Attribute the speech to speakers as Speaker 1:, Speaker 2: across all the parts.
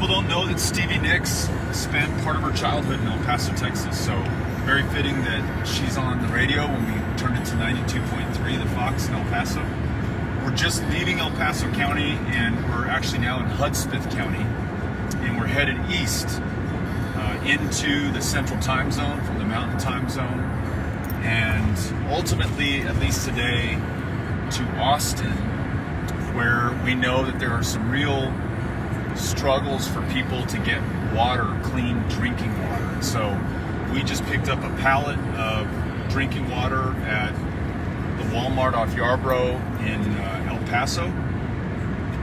Speaker 1: people don't know that Stevie Nicks spent part of her childhood in El Paso, Texas. So very fitting that she's on the radio when we turned it to 92.3, the Fox in El Paso. We're just leaving El Paso County, and we're actually now in Hudspeth County, and we're headed east into the Central Time Zone from the Mountain Time Zone, and ultimately, at least today, to Austin, where we know that there are some real struggles for people to get water, clean drinking water. And so we just picked up a pallet of drinking water at the Walmart off Yarborough in El Paso.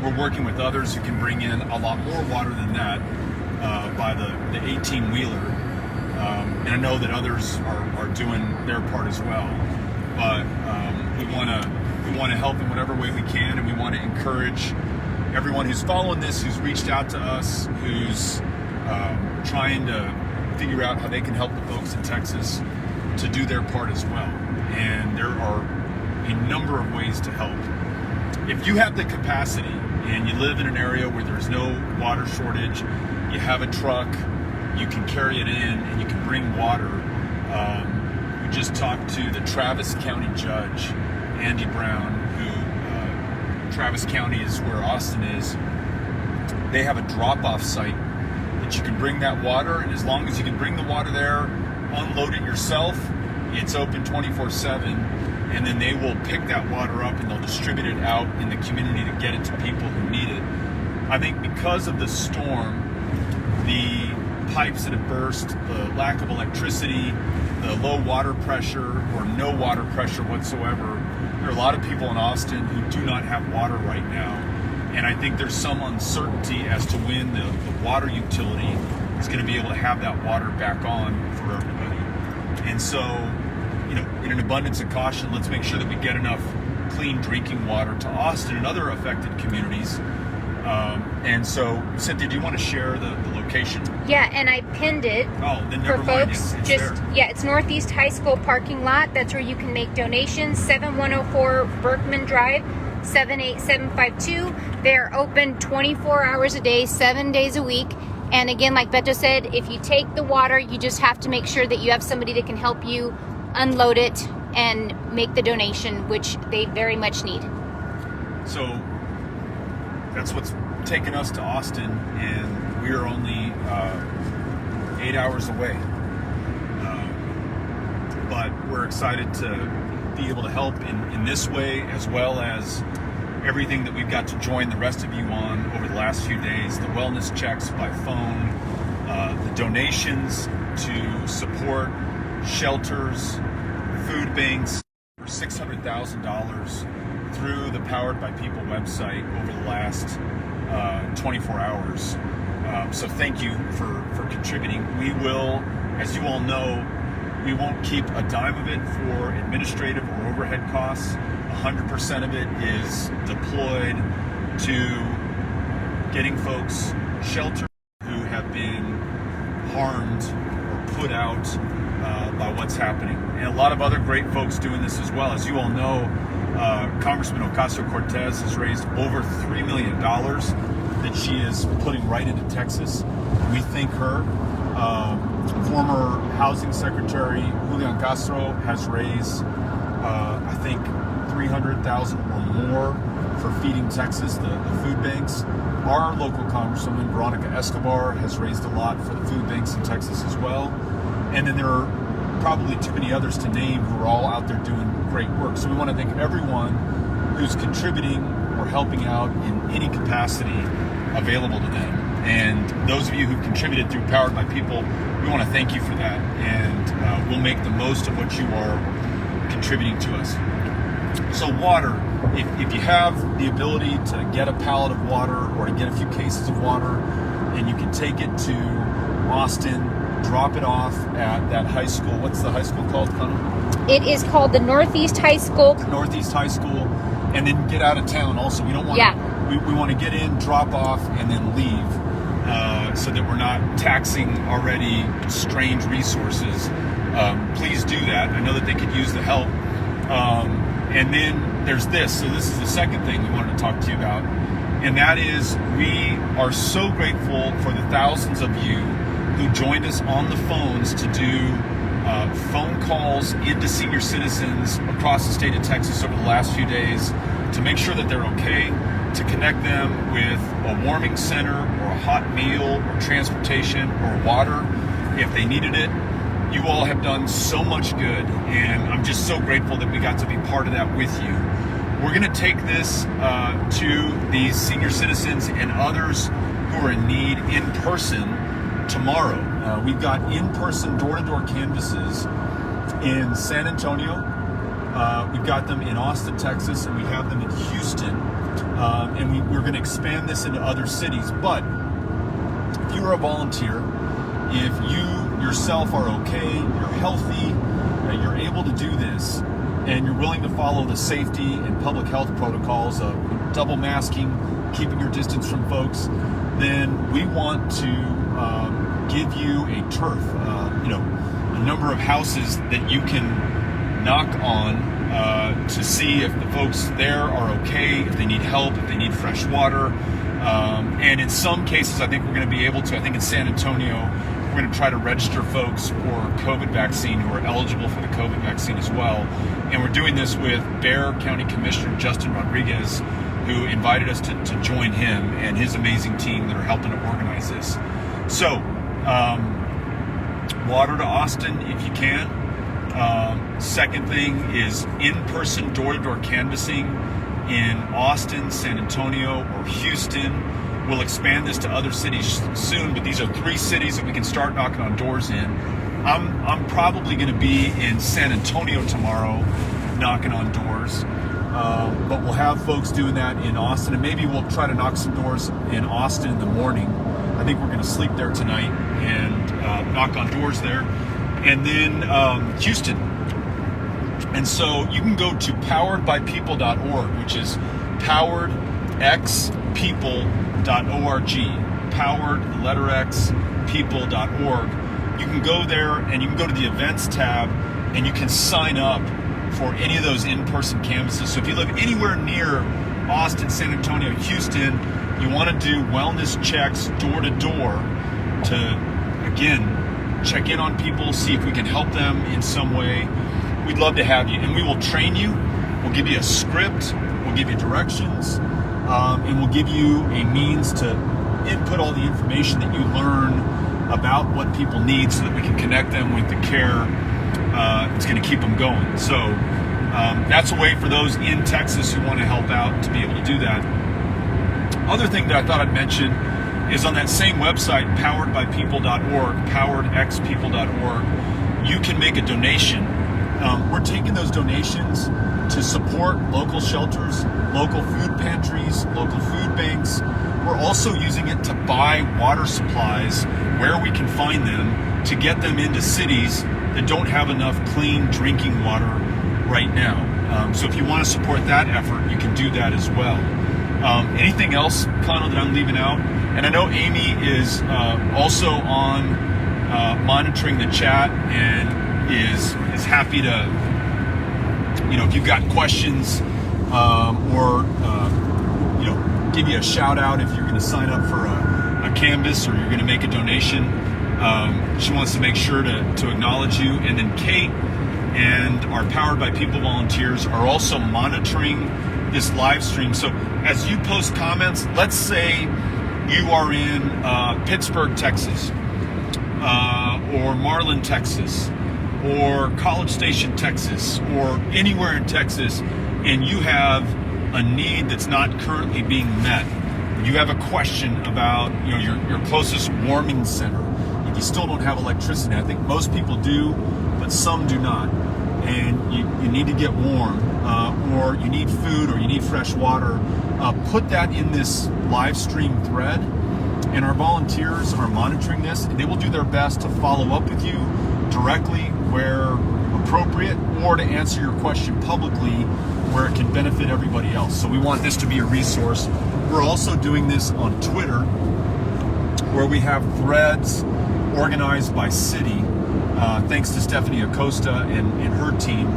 Speaker 1: We're working with others who can bring in a lot more water than that by the 18-wheeler. And I know that others are doing their part as well. But we want to help in whatever way we can, and we want to encourage everyone who's following this, who's reached out to us, who's trying to figure out how they can help the folks in Texas to do their part as well. And there are a number of ways to help. If you have the capacity and you live in an area where there's no water shortage, you have a truck, you can carry it in, and you can bring water. We just talked to the Travis County Judge, Andy Brown, who Travis County is where Austin is. They have a drop-off site that you can bring that water, and as long as you can bring the water there, unload it yourself, it's open 24/7, and then they will pick that water up and they'll distribute it out in the community to get it to people who need it. I think because of the storm, the pipes that have burst, the lack of electricity, the low water pressure or no water pressure whatsoever, there are a lot of people in Austin who do not have water right now. And I think there's some uncertainty as to when the water utility is going to be able to have that water back on for everybody. And so, in an abundance of caution, let's make sure that we get enough clean drinking water to Austin and other affected communities. And so, Cynthia, do you want to share the location?
Speaker 2: Yeah, and I pinned it
Speaker 1: for
Speaker 2: folks. It's Northeast High School parking lot. That's where you can make donations. 7104 Berkman Drive, 78752. They're open 24 hours a day, 7 days a week. And again, like Beto said, if you take the water, you just have to make sure that you have somebody that can help you unload it and make the donation, which they very much need.
Speaker 1: So that's what's taken us to Austin, and we are only 8 hours away. But we're excited to be able to help in this way, as well as everything that we've got to join the rest of you on over the last few days, the wellness checks by phone, the donations to support shelters, food banks, for $600,000 through the Powered by People website over the last 24 hours. So thank you for contributing. We will, as you all know, we won't keep a dime of it for administrative or overhead costs. 100% of it is deployed to getting folks shelter who have been harmed or put out by what's happening. And a lot of other great folks doing this as well. As you all know, Congressman Ocasio-Cortez has raised over $3 million that she is putting right into Texas. We thank her. Former Housing Secretary Julian Castro has raised, I think, $300,000 or more for Feeding Texas, the food banks. Our local Congresswoman, Veronica Escobar, has raised a lot for the food banks in Texas as well. And then there are probably too many others to name who are all out there doing great work. So we want to thank everyone who's contributing or helping out in any capacity available to them. And those of you who've contributed through Powered by People, we want to thank you for that. And we'll make the most of what you are contributing to us. So water, if you have the ability to get a pallet of water or to get a few cases of water, and you can take it to Austin, drop it off at that high school. What's the high school called, Connor?
Speaker 2: It is called the Northeast High School.
Speaker 1: Northeast High School, and then get out of town also. We don't want we want to get in, drop off, and then leave, so that we're not taxing already strained resources. Please do that. I know that they could use the help. And then there's this. So this is the second thing we wanted to talk to you about. And that is, we are so grateful for the thousands of you who joined us on the phones to do phone calls into senior citizens across the state of Texas over the last few days to make sure that they're okay, to connect them with a warming center or a hot meal or transportation or water if they needed it. You all have done so much good, and I'm just so grateful that we got to be part of that with you. We're going to take this to these senior citizens and others who are in need in person tomorrow. We've got in-person door-to-door canvases in San Antonio. We've got them in Austin, Texas, and we have them in Houston. And we're going to expand this into other cities. But if you are a volunteer, if you yourself are okay, you're healthy, you're able to do this, and you're willing to follow the safety and public health protocols of double masking, keeping your distance from folks, then we want to give you a turf, a number of houses that you can knock on to see if the folks there are okay, if they need help, if they need fresh water. And in some cases, I think we're going to be able to, I think in San Antonio, we're going to try to register folks for COVID vaccine who are eligible for the COVID vaccine as well. And we're doing this with Bexar County Commissioner Justin Rodriguez, who invited us to join him and his amazing team that are helping to organize this. So, water to Austin if you can. Second thing is in-person door-to-door canvassing in Austin, San Antonio, or Houston. We'll expand this to other cities soon, but these are 3 cities that we can start knocking on doors in. I'm probably going to be in San Antonio tomorrow knocking on doors, but we'll have folks doing that in Austin, and maybe we'll try to knock some doors in Austin in the morning. I think we're going to sleep there tonight and knock on doors there. And then Houston. And so you can go to poweredbypeople.org, which is poweredxpeople.org, powered, the letter X, people.org. You can go there and you can go to the events tab and you can sign up for any of those in-person canvases. So if you live anywhere near Austin, San Antonio, Houston, you want to do wellness checks door to door to, again, check in on people, see if we can help them in some way. We'd love to have you, and we will train you. We'll give you a script, we'll give you directions, and we'll give you a means to input all the information that you learn about what people need so that we can connect them with the care that's going to keep them going. So that's a way for those in Texas who want to help out to be able to do that. Other thing that I thought I'd mention is on that same website, poweredbypeople.org, poweredxpeople.org, you can make a donation. We're taking those donations to support local shelters, local food pantries, local food banks. We're also using it to buy water supplies where we can find them to get them into cities that don't have enough clean drinking water right now. So if you want to support that effort, you can do that as well. Anything else, Connell, that I'm leaving out? And I know Amy is also on monitoring the chat and is happy to, if you've got questions or give you a shout out if you're going to sign up for a canvas or you're going to make a donation. She wants to make sure to acknowledge you. And then Kate and our Powered by People volunteers are also monitoring this live stream. So as you post comments, let's say you are in Pittsburgh, Texas, or Marlin, Texas, or College Station, Texas, or anywhere in Texas, and you have a need that's not currently being met. You have a question about your closest warming center. If you still don't have electricity, I think most people do, but some do not, and you need to get warm, or you need food, or you need fresh water, put that in this live stream thread, and our volunteers are monitoring this. They will do their best to follow up with you directly where appropriate, or to answer your question publicly where it can benefit everybody else. So we want this to be a resource. We're also doing this on Twitter, where we have threads organized by city, thanks to Stephanie Acosta and her team.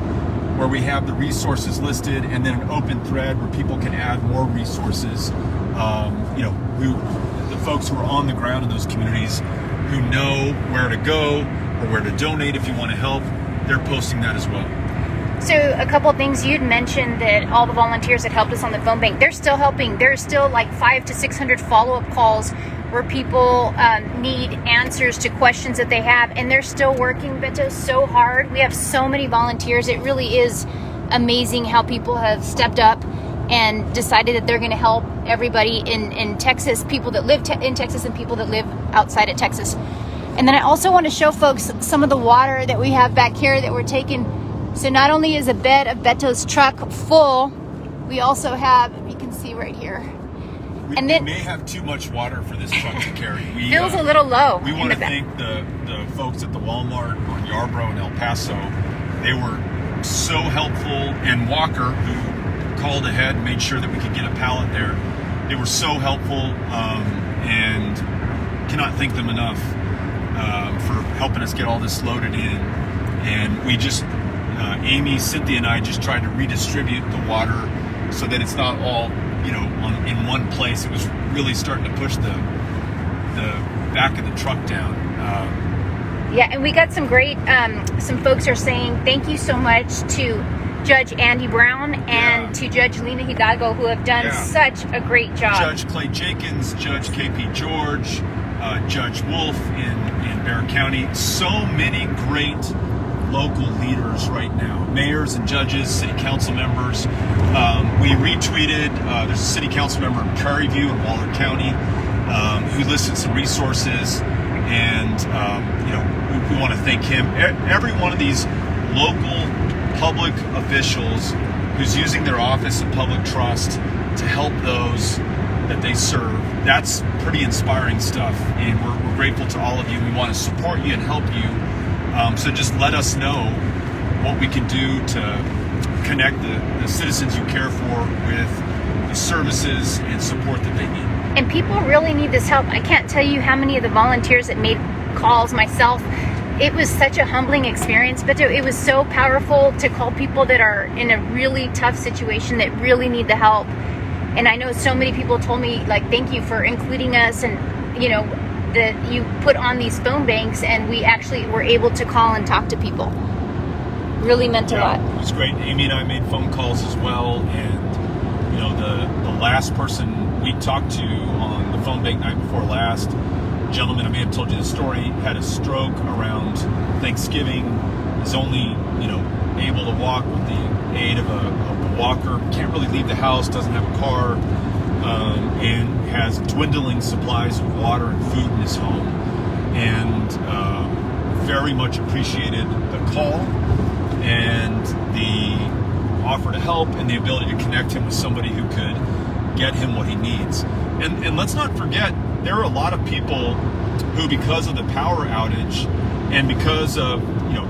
Speaker 1: where we have the resources listed, and then an open thread where people can add more resources. The folks who are on the ground in those communities who know where to go or where to donate if you want to help, they're posting that as well.
Speaker 2: So a couple of things, you'd mentioned that all the volunteers that helped us on the phone bank, they're still helping. There's still like 500 to 600 follow-up calls where people need answers to questions that they have, and they're still working, Beto, so hard. We have so many volunteers. It really is amazing how people have stepped up and decided that they're going to help everybody in Texas, people that live in Texas and people that live outside of Texas. And then I also want to show folks some of the water that we have back here that we're taking. So not only is a bed of Beto's truck full, we also have, you can see right here.
Speaker 1: And then, we may have too much water for this truck to carry.
Speaker 2: Feels a little low.
Speaker 1: We want to thank the folks at the Walmart on Yarborough and El Paso. They were so helpful, and Walker, who called ahead and made sure that we could get a pallet there. They were so helpful, and cannot thank them enough for helping us get all this loaded in. And we just, Amy, Cynthia, and I just tried to redistribute the water so that it's not all, in one place. It was really starting to push the back of the truck down.
Speaker 2: Yeah, and we got some great, some folks are saying thank you so much to Judge Andy Brown and to Judge Lena Hidalgo, who have done such a great job.
Speaker 1: Judge Clay Jenkins, Judge KP George, Judge Wolf in Bexar County. So many great local leaders right now, mayors and judges, city council members. We retweeted, there's a city council member in Prairie View in Waller County who listed some resources, and we want to thank him. Every one of these local public officials who's using their office of public trust to help those that they serve, that's pretty inspiring stuff, and we're grateful to all of you. We want to support you and help you. So just let us know what we can do to connect the citizens you care for with the services and support that they need.
Speaker 2: And people really need this help. I can't tell you how many of the volunteers that made calls myself. It was such a humbling experience, but it was so powerful to call people that are in a really tough situation that really need the help. And I know so many people told me, like, thank you for including us, and that you put on these phone banks, and we actually were able to call and talk to people. Really meant a lot.
Speaker 1: It was great. Amy and I made phone calls as well, and the last person we talked to on the phone bank night before last, gentleman, I may have told you the story, had a stroke around Thanksgiving, is only able to walk with the aid of a walker, can't really leave the house, doesn't have a car, and has dwindling supplies of water and food in his home, and very much appreciated the call and the offer to help and the ability to connect him with somebody who could get him what he needs. And let's not forget, there are a lot of people who, because of the power outage and because of,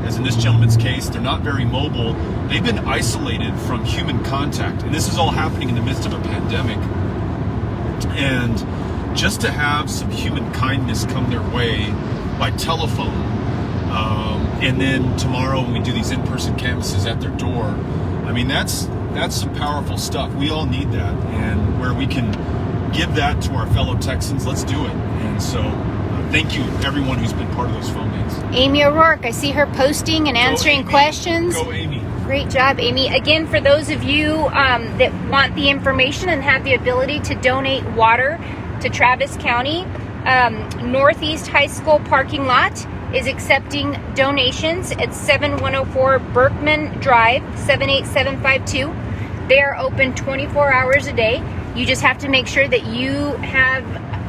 Speaker 1: as in this gentleman's case, they're not very mobile, they've been isolated from human contact. And this is all happening in the midst of a pandemic. And just to have some human kindness come their way by telephone, and then tomorrow when we do these in-person canvasses at their door, I mean, that's some powerful stuff. We all need that, and where we can give that to our fellow Texans, let's do it. And so thank you everyone who's been part of those phone banks.
Speaker 2: Amy O'Rourke, I see her posting and answering questions.
Speaker 1: Go Amy.
Speaker 2: Great job, Amy. Again, for those of you that want the information and have the ability to donate water to Travis County, Northeast High School parking lot is accepting donations at 7104 Berkman Drive, 78752. They are open 24 hours a day. You just have to make sure that you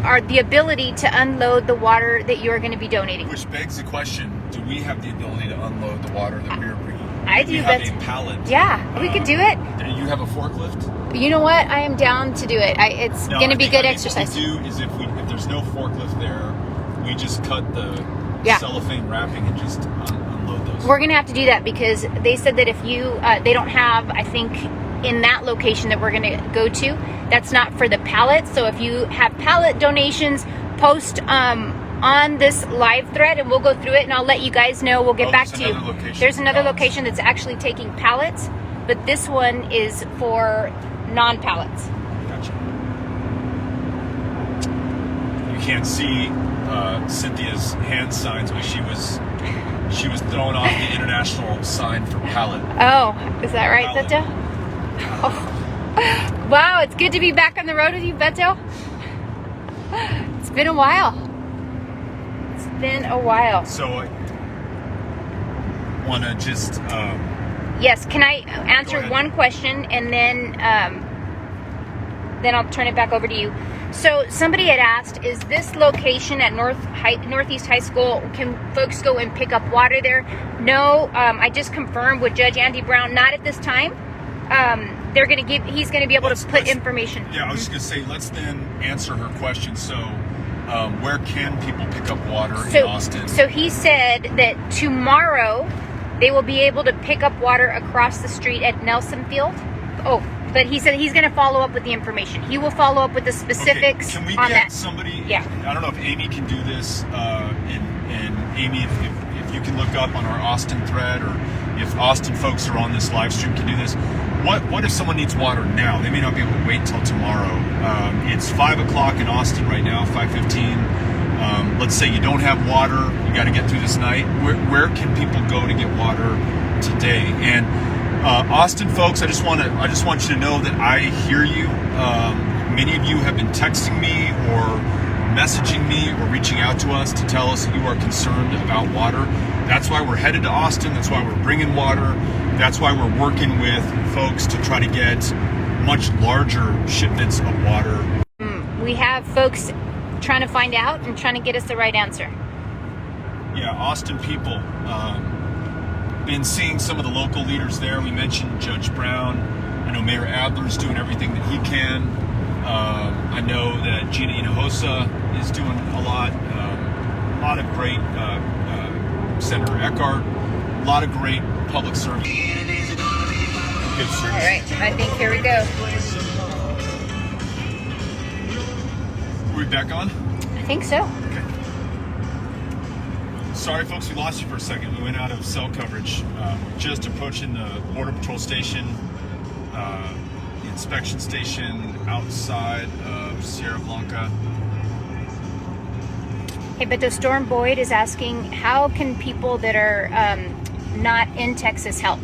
Speaker 2: are the ability to unload the water that you're going to be donating.
Speaker 1: Which begs the question, do we have the ability to unload the water that we're bringing?
Speaker 2: I do.
Speaker 1: We have a pallet.
Speaker 2: Yeah, we could do it.
Speaker 1: Do you have a forklift?
Speaker 2: You know what? I am down to do it. It's going to be good exercise.
Speaker 1: What we do is if there's no forklift there, we just cut the cellophane wrapping and just unload those.
Speaker 2: We're going to have to do that because they said that if they don't have, I think, in that location that we're going to go to, that's not for the pallet. So if you have pallet donations, post on on this live thread, and we'll go through it, and I'll let you guys know. We'll get back to you. There's another location that's actually taking pallets, but this one is for non-pallets.
Speaker 1: Gotcha. You can't see Cynthia's hand signs, but she was throwing off the international sign for pallet.
Speaker 2: Oh, is that right, Beto? Oh. Wow, it's good to be back on the road with you, Beto. It's been a while. It's been a while.
Speaker 1: So, I want to just...
Speaker 2: yes, can I answer one question, and then I'll turn it back over to you. So somebody had asked, is this location at Northeast High School, can folks go and pick up water there? No, I just confirmed with Judge Andy Brown, not at this time. He's going to be able to put information.
Speaker 1: Yeah, I was just going to say, let's then answer her question. So where can people pick up water in Austin?
Speaker 2: So he said that tomorrow they will be able to pick up water across the street at Nelson Field. Oh, but he said he's going to follow up with the information. He will follow up with the specifics
Speaker 1: on that. Can we get somebody?
Speaker 2: Yeah.
Speaker 1: I don't know if Amy can do this. And Amy, if you can look up on our Austin thread, or if Austin folks are on this live stream can do this. What if someone needs water now? They may not be able to wait till tomorrow. It's 5 o'clock in Austin right now, 5:15. Let's say you don't have water, you got to get through this night. Where can people go to get water today? And Austin folks, I just want you to know that I hear you. Many of you have been texting me or messaging me or reaching out to us to tell us that you are concerned about water. That's why we're headed to Austin. That's why we're bringing water. That's why we're working with folks to try to get much larger shipments of water.
Speaker 2: We have folks trying to find out and trying to get us the right answer.
Speaker 1: Yeah, Austin people. Been seeing some of the local leaders there. We mentioned Judge Brown. I know Mayor Adler's doing everything that he can. I know that Gina Hinojosa is doing a lot of great, Senator Eckhart, a lot of great public service. Good service.
Speaker 2: All right, I think here we go.
Speaker 1: Are we back on?
Speaker 2: I think so.
Speaker 1: Okay. Sorry, folks, we lost you for a second. We went out of cell coverage. We're just approaching the Border Patrol station, the inspection station outside of Sierra Blanca.
Speaker 2: Hey, but the Storm Boyd is asking, how can people that are not in Texas help?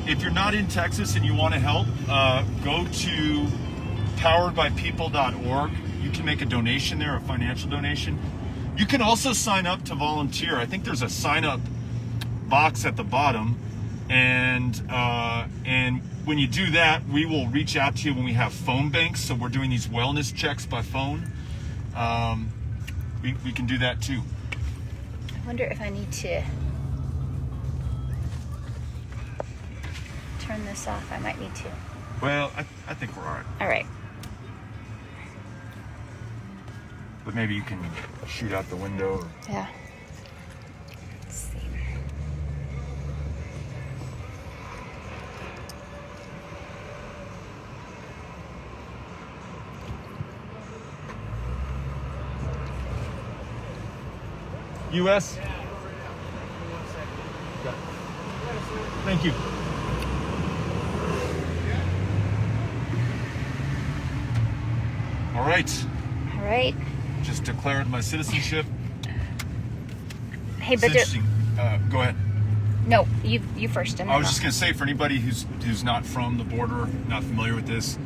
Speaker 1: If you're not in Texas and you want to help, go to poweredbypeople.org. You can make a donation there, a financial donation. You can also sign up to volunteer. I think there's a sign up box at the bottom, and when you do that, we will reach out to you when we have phone banks. So we're doing these wellness checks by phone. We can do that too.
Speaker 2: I wonder if I need to turn this off. I might need to.
Speaker 1: Well, I think we're all right.
Speaker 2: All right.
Speaker 1: But maybe you can shoot out the window.
Speaker 2: Yeah. Let's see.
Speaker 1: U.S. Okay. Thank you. All right.
Speaker 2: All right.
Speaker 1: Just declared my citizenship.
Speaker 2: Hey, but
Speaker 1: go ahead.
Speaker 2: No, you first.
Speaker 1: I was just going to say, for anybody who's not from the border, not familiar with this,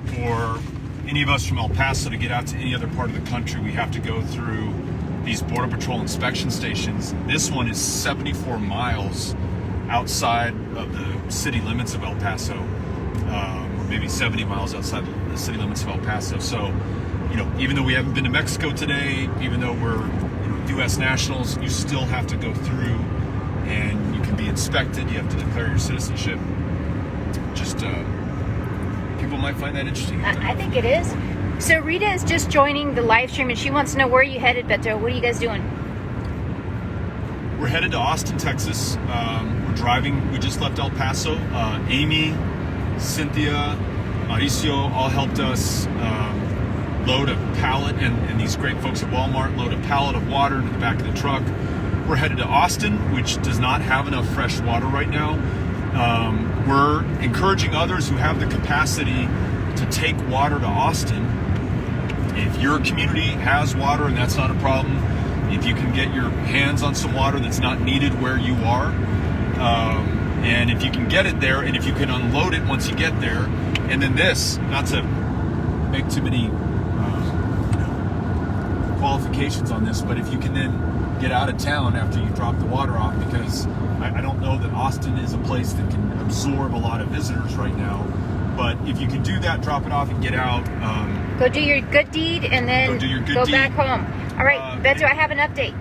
Speaker 1: for any of us from El Paso to get out to any other part of the country, we have to go through these Border Patrol inspection stations. This one is 74 miles outside of the city limits of El Paso, or maybe 70 miles outside the city limits of El Paso. So, even though we haven't been to Mexico today, even though we're U.S. nationals, you still have to go through, and you can be inspected. You have to declare your citizenship. Just people might find that interesting.
Speaker 2: I think it is. So Rita is just joining the live stream, and she wants to know, where are you headed, Beto? What are you guys doing?
Speaker 1: We're headed to Austin, Texas. We're driving. We just left El Paso. Amy, Cynthia, Mauricio all helped us load a pallet, and these great folks at Walmart load a pallet of water into the back of the truck. We're headed to Austin, which does not have enough fresh water right now. We're encouraging others who have the capacity to take water to Austin. If your community has water and that's not a problem, if you can get your hands on some water that's not needed where you are, and if you can get it there, and if you can unload it once you get there, and then this, not to make too many qualifications on this, but if you can then get out of town after you drop the water off, because I don't know that Austin is a place that can absorb a lot of visitors right now, but if you can do that, drop it off and get out.
Speaker 2: Go do your good deed and then go back home. All right, Beto, I have an update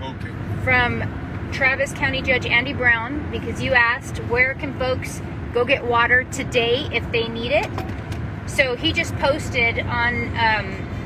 Speaker 2: from Travis County Judge Andy Brown, because you asked where can folks go get water today if they need it. So he just posted on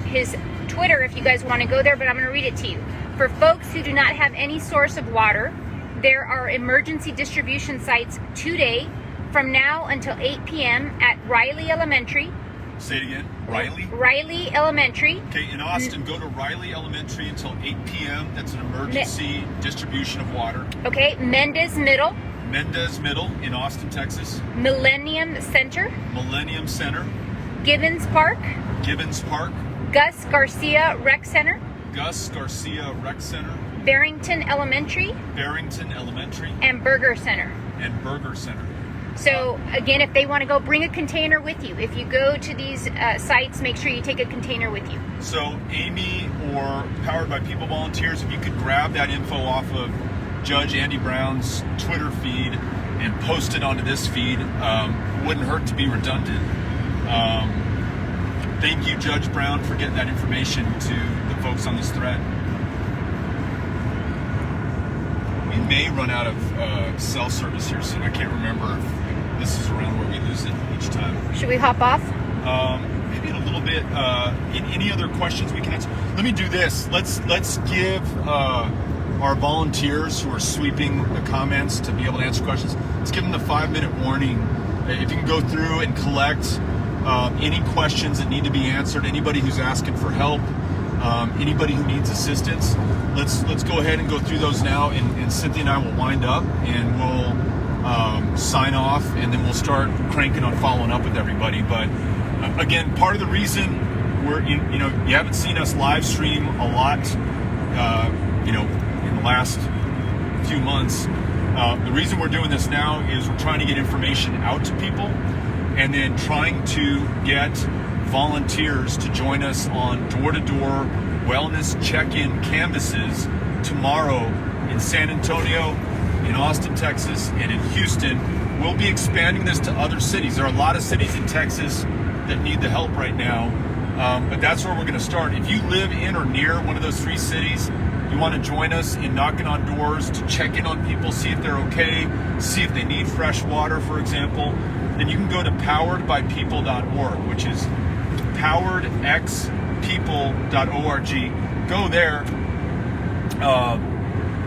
Speaker 2: his Twitter if you guys want to go there, but I'm going to read it to you. For folks who do not have any source of water, there are emergency distribution sites today from now until 8 p.m. at Riley Elementary.
Speaker 1: Say it again. Riley?
Speaker 2: Riley Elementary.
Speaker 1: Okay, in Austin, go to Riley Elementary until 8 p.m. That's an emergency distribution of water.
Speaker 2: Okay, Mendez Middle.
Speaker 1: Mendez Middle in Austin, Texas.
Speaker 2: Millennium Center.
Speaker 1: Millennium Center.
Speaker 2: Gibbons Park.
Speaker 1: Gibbons Park.
Speaker 2: Gus Garcia Rec Center.
Speaker 1: Gus Garcia Rec Center.
Speaker 2: Barrington Elementary.
Speaker 1: Barrington Elementary.
Speaker 2: And Burger Center.
Speaker 1: And Burger Center.
Speaker 2: So again, if they want to go, bring a container with you. If you go to these sites, make sure you take a container with you.
Speaker 1: So Amy or Powered by People volunteers, if you could grab that info off of Judge Andy Brown's Twitter feed and post it onto this feed, wouldn't hurt to be redundant. Thank you, Judge Brown, for getting that information to the folks on this thread. We may run out of cell service here soon. I can't remember if this is around where we lose it each time.
Speaker 2: Should we hop off?
Speaker 1: Maybe in a little bit. Any other questions we can answer? Let me do this. Let's give our volunteers who are sweeping the comments to be able to answer questions. Let's give them the 5-minute warning. If you can go through and collect any questions that need to be answered, anybody who's asking for help, anybody who needs assistance, let's go ahead and go through those now, and Cynthia and I will wind up and we'll sign off, and then we'll start cranking on following up with everybody. But again, part of the reason you haven't seen us live stream a lot, in the last few months. The reason we're doing this now is we're trying to get information out to people, and then trying to get volunteers to join us on door-to-door wellness check-in canvases tomorrow in San Antonio, in Austin, Texas, and in Houston. We'll be expanding this to other cities. There are a lot of cities in Texas that need the help right now, but that's where we're going to start. If you live in or near one of those 3 cities, you want to join us in knocking on doors to check in on people, see if they're okay, see if they need fresh water, for example, then you can go to poweredbypeople.org, which is poweredxpeople.org. Go there,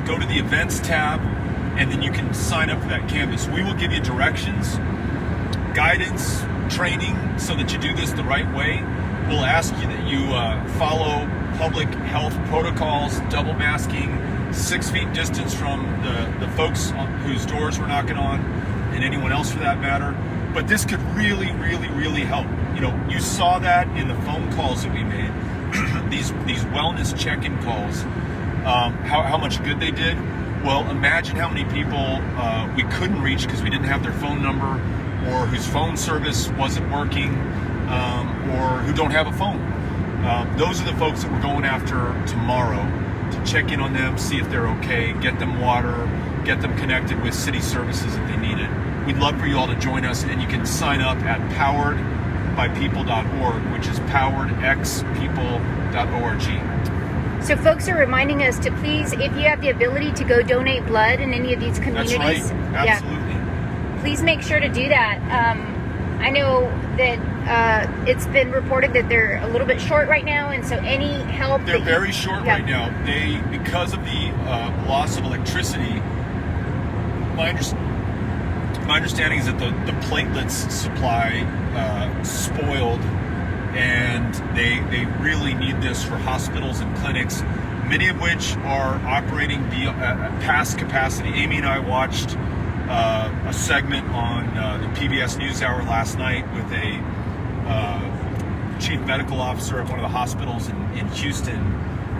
Speaker 1: go to the events tab, and then you can sign up for that canvas. We will give you directions, guidance, training, so that you do this the right way. We'll ask you that you follow public health protocols, double masking, 6 feet distance from the folks whose doors we're knocking on, and anyone else for that matter. But this could really, really, really help. You saw that in the phone calls that we made, these wellness check-in calls, how much good they did. Well, imagine how many people we couldn't reach because we didn't have their phone number, or whose phone service wasn't working, or who don't have a phone. Those are the folks that we're going after tomorrow, to check in on them, see if they're okay, get them water, get them connected with city services if they need it. We'd love for you all to join us, and you can sign up at poweredbypeople.org, which is poweredxpeople.org.
Speaker 2: So folks are reminding us to please, if you have the ability to go donate blood in any of these communities.
Speaker 1: That's right, absolutely.
Speaker 2: Yeah, please make sure to do that. I know that it's been reported that they're a little bit short right now, and so any help.
Speaker 1: They're very short right now. Because of the loss of electricity, my understanding is that the platelets supply spoiled, and they really need this for hospitals and clinics, many of which are operating past capacity. Amy and I watched a segment on the PBS NewsHour last night with a chief medical officer at one of the hospitals in Houston,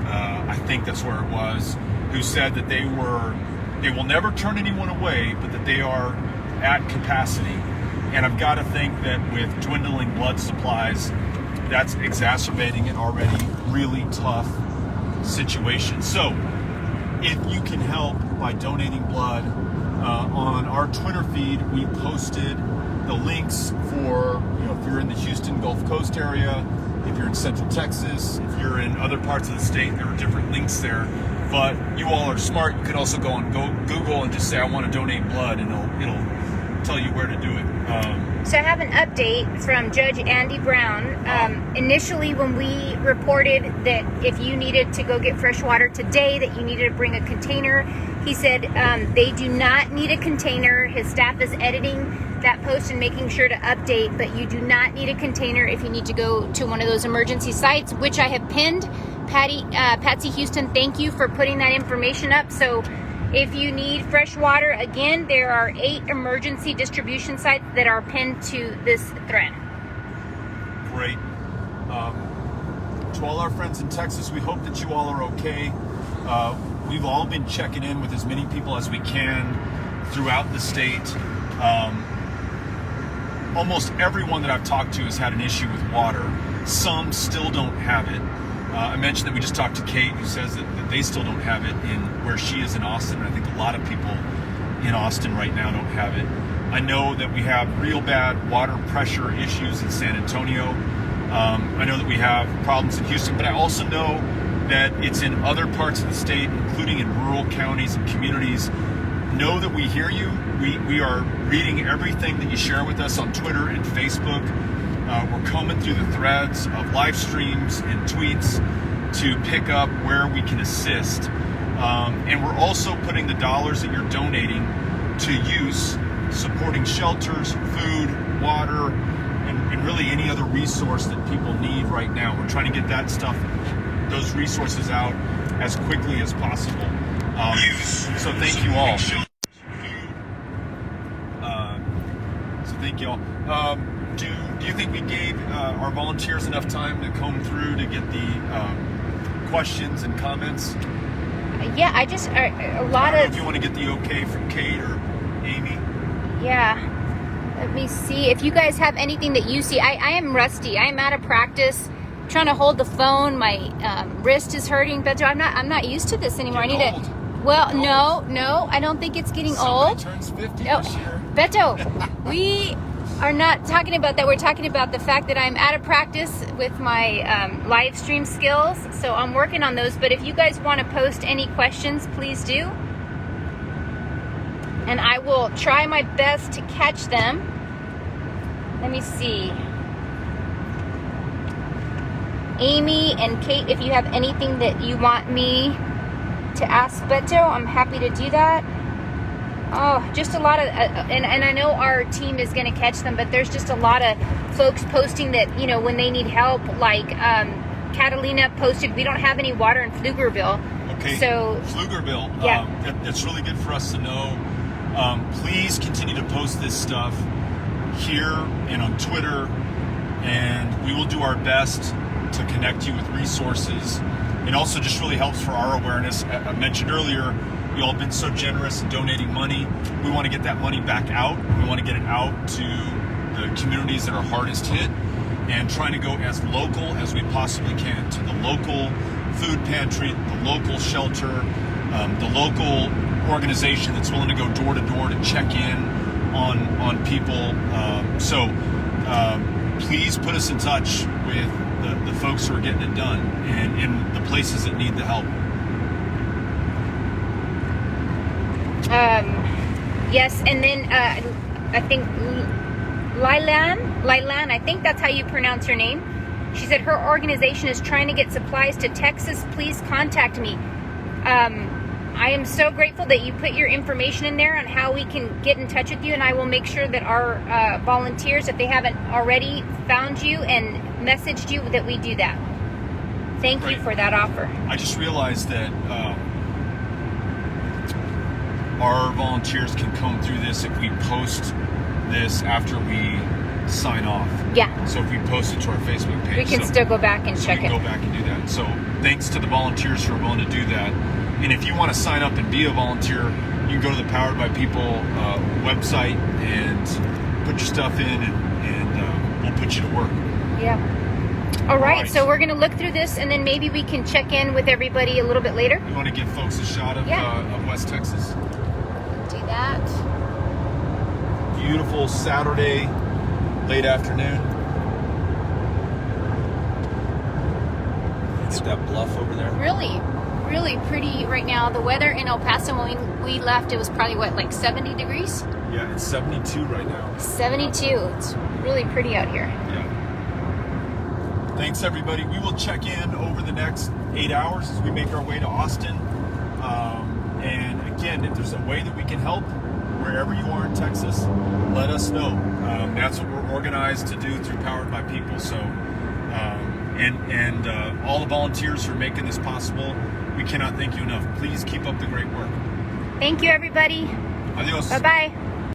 Speaker 1: I think that's where it was, who said that they will never turn anyone away, but that they are at capacity. And I've got to think that with dwindling blood supplies, that's exacerbating an already really tough situation. So if you can help by donating blood, on our Twitter feed, we posted the links for, if you're in the Houston Gulf Coast area, if you're in Central Texas, if you're in other parts of the state, there are different links there. But you all are smart. You can also go on Google and just say, I want to donate blood, and it'll tell you where to do it.
Speaker 2: So I have an update from Judge Andy Brown. Initially, when we reported that if you needed to go get fresh water today, that you needed to bring a container, he said they do not need a container. His staff is editing that post and making sure to update, but you do not need a container if you need to go to one of those emergency sites, which I have pinned. Patsy Houston, thank you for putting that information up. So if you need fresh water, again, there are 8 emergency distribution sites that are pinned to this thread.
Speaker 1: Great. To all our friends in Texas, we hope that you all are okay. We've all been checking in with as many people as we can throughout the state. Almost everyone that I've talked to has had an issue with water. Some still don't have it. I mentioned that we just talked to Kate, who says that they still don't have it in where she is in Austin. I think a lot of people in Austin right now don't have it. I know that we have real bad water pressure issues in San Antonio. I know that we have problems in Houston, but I also know that it's in other parts of the state, including in rural counties and communities. Know that we hear you. We are reading everything that you share with us on Twitter and Facebook. We're combing through the threads of live streams and tweets to pick up where we can assist. And we're also putting the dollars that you're donating to use, supporting shelters, food, water, and really any other resource that people need right now. We're trying to get that stuff, those resources out as quickly as possible. So thank you all. Thank you all. Do you think we gave our volunteers enough time to comb through to get the questions and comments?
Speaker 2: Yeah, I just a lot
Speaker 1: I don't know
Speaker 2: of.
Speaker 1: if you want to get the okay from Kate or Amy.
Speaker 2: Yeah. Let me see if you guys have anything that you see. I am rusty. I am out of practice. I'm trying to hold the phone. My wrist is hurting. But I'm not used to this anymore. I need to. Well, no, I don't think it's getting old.
Speaker 1: Turns 50
Speaker 2: No,
Speaker 1: this year.
Speaker 2: Beto, we are not talking about that. We're talking about the fact that I'm out of practice with my live stream skills. So I'm working on those. But if you guys want to post any questions, please do. And I will try my best to catch them. Let me see. Amy and Kate, if you have anything that you want me to ask Beto, I'm happy to do that. Oh, just a lot of, and I know our team is going to catch them, but there's just a lot of folks posting that, when they need help, like Catalina posted, we don't have any water in Pflugerville.
Speaker 1: Okay,
Speaker 2: so
Speaker 1: Pflugerville,
Speaker 2: yeah.
Speaker 1: That's really good for us to know. Please continue to post this stuff here and on Twitter, and we will do our best to connect you with resources. It also just really helps for our awareness. I mentioned earlier, you all have been so generous in donating money. We want to get that money back out. We want to get it out to the communities that are hardest hit, and trying to go as local as we possibly can to the local food pantry, the local shelter, the local organization that's willing to go door to door to check in on people. So please put us in touch with the folks who are getting it done and in the places that need the help.
Speaker 2: Yes, and then I think Lilan, I think that's how you pronounce her name. She said her organization is trying to get supplies to Texas. Please contact me. I am so grateful that you put your information in there on how we can get in touch with you, and I will make sure that our volunteers, if they haven't already found you and messaged you, that we do that. Thank you for that offer.
Speaker 1: I just realized that our volunteers can comb through this if we post this after we sign off.
Speaker 2: Yeah.
Speaker 1: So if we post it to our Facebook page,
Speaker 2: We can still go back and check
Speaker 1: we can
Speaker 2: it.
Speaker 1: go back and do that. So thanks to the volunteers who are willing to do that. And if you want to sign up and be a volunteer, you can go to the Powered by People website and put your stuff in, and we'll put you to work.
Speaker 2: Yeah. All right, so we're going to look through this, and then maybe we can check in with everybody a little bit later.
Speaker 1: You want to give folks a shot of West Texas?
Speaker 2: Do that.
Speaker 1: Beautiful Saturday, late afternoon. Get that bluff over there.
Speaker 2: Really, really pretty right now. The weather in El Paso, when we left, it was probably, what, like 70 degrees?
Speaker 1: Yeah, it's 72 right now.
Speaker 2: 72. It's really pretty out here.
Speaker 1: Yeah. Thanks, everybody. We will check in over the next 8 hours as we make our way to Austin. And again, if there's a way that we can help wherever you are in Texas, let us know. That's what we're organized to do through Powered by People. So, all the volunteers who are making this possible, we cannot thank you enough. Please keep up the great work.
Speaker 2: Thank you, everybody.
Speaker 1: Adios.
Speaker 2: Bye-bye.